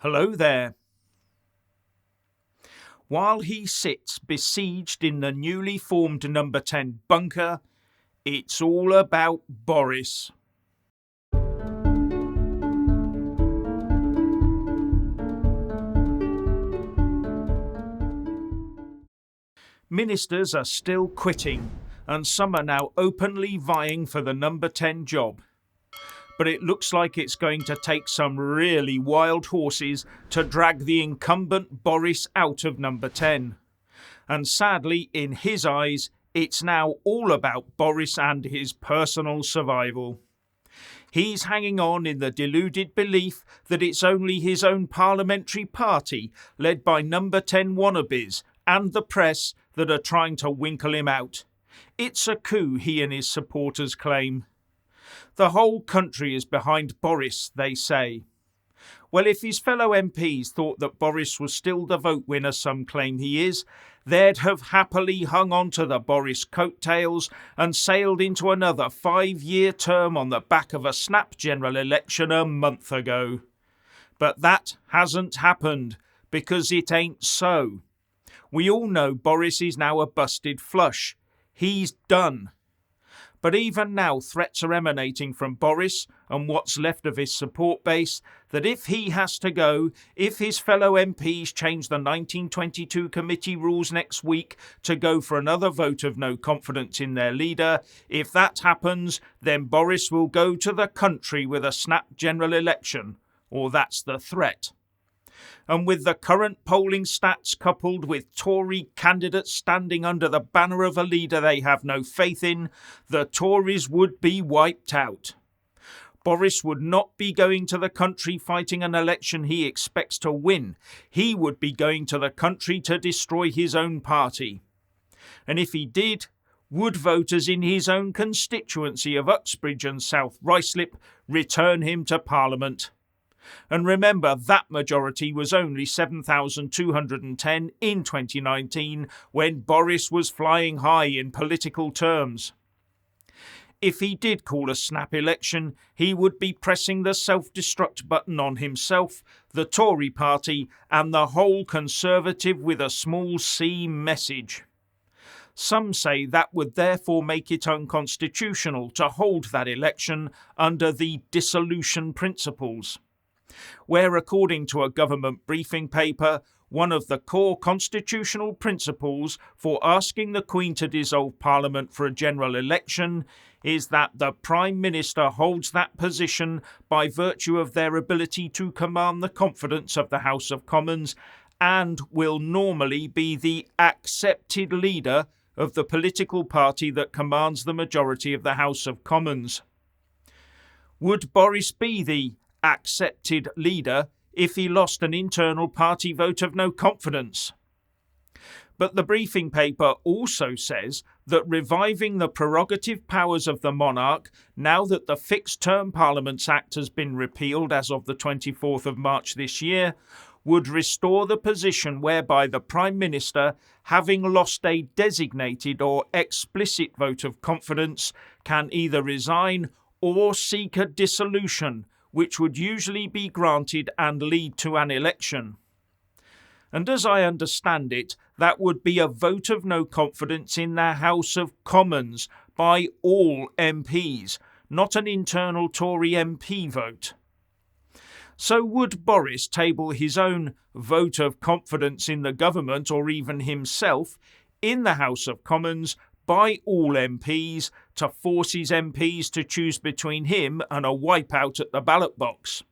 Hello there. While he sits besieged in the newly formed number 10 bunker, it's all about Boris. Ministers are still quitting, and some are now openly vying for the number 10 job. But it looks like it's going to take some really wild horses to drag the incumbent Boris out of number 10. And sadly, in his eyes, it's now all about Boris and his personal survival. He's hanging on in the deluded belief that it's only his own parliamentary party, led by number 10 wannabes, and the press that are trying to winkle him out. It's a coup, he and his supporters claim. The whole country is behind Boris, they say. Well, if his fellow MPs thought that Boris was still the vote winner some claim he is, they'd have happily hung on to the Boris coattails and sailed into another 5-year term on the back of a snap general election a month ago. But that hasn't happened, because it ain't so. We all know Boris is now a busted flush. He's done. But even now, threats are emanating from Boris and what's left of his support base that if he has to go, if his fellow MPs change the 1922 committee rules next week to go for another vote of no confidence in their leader, if that happens, then Boris will go to the country with a snap general election, or that's the threat. And with the current polling stats coupled with Tory candidates standing under the banner of a leader they have no faith in, the Tories would be wiped out. Boris would not be going to the country fighting an election he expects to win. He would be going to the country to destroy his own party. And if he did, would voters in his own constituency of Uxbridge and South Ruislip return him to Parliament? And remember, that majority was only 7,210 in 2019, when Boris was flying high in political terms. If he did call a snap election, he would be pressing the self-destruct button on himself, the Tory party, and the whole Conservative with a small c message. Some say that would therefore make it unconstitutional to hold that election under the dissolution principles, where, according to a government briefing paper, one of the core constitutional principles for asking the Queen to dissolve Parliament for a general election is that the Prime Minister holds that position by virtue of their ability to command the confidence of the House of Commons and will normally be the accepted leader of the political party that commands the majority of the House of Commons. Would Boris be the accepted leader if he lost an internal party vote of no confidence? But the briefing paper also says that reviving the prerogative powers of the monarch, now that the Fixed Term Parliaments Act has been repealed as of the 24th of March this year, would restore the position whereby the Prime Minister, having lost a designated or explicit vote of confidence, can either resign or seek a dissolution, which would usually be granted and lead to an election. And as I understand it, that would be a vote of no confidence in the House of Commons by all MPs, not an internal Tory MP vote. So would Boris table his own vote of confidence in the government, or even himself, in the House of Commons by all MPs to force his MPs to choose between him and a wipeout at the ballot box?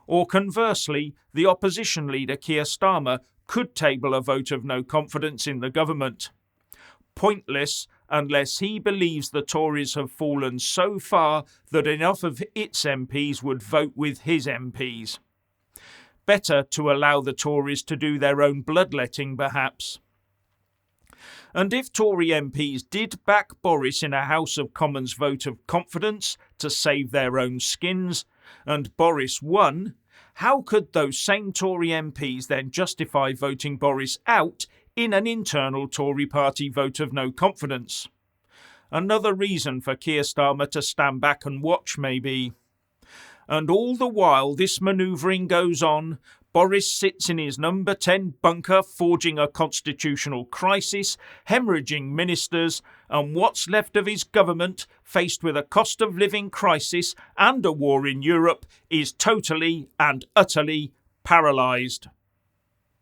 Or conversely, the opposition leader Keir Starmer could table a vote of no confidence in the government. Pointless unless he believes the Tories have fallen so far that enough of its MPs would vote with his MPs. Better to allow the Tories to do their own bloodletting, perhaps. And if Tory MPs did back Boris in a House of Commons vote of confidence to save their own skins, and Boris won, how could those same Tory MPs then justify voting Boris out in an internal Tory party vote of no confidence? Another reason for Keir Starmer to stand back and watch, maybe. And all the while this manoeuvring goes on, Boris sits in his number 10 bunker forging a constitutional crisis, hemorrhaging ministers, and what's left of his government, faced with a cost of living crisis and a war in Europe, is totally and utterly paralysed.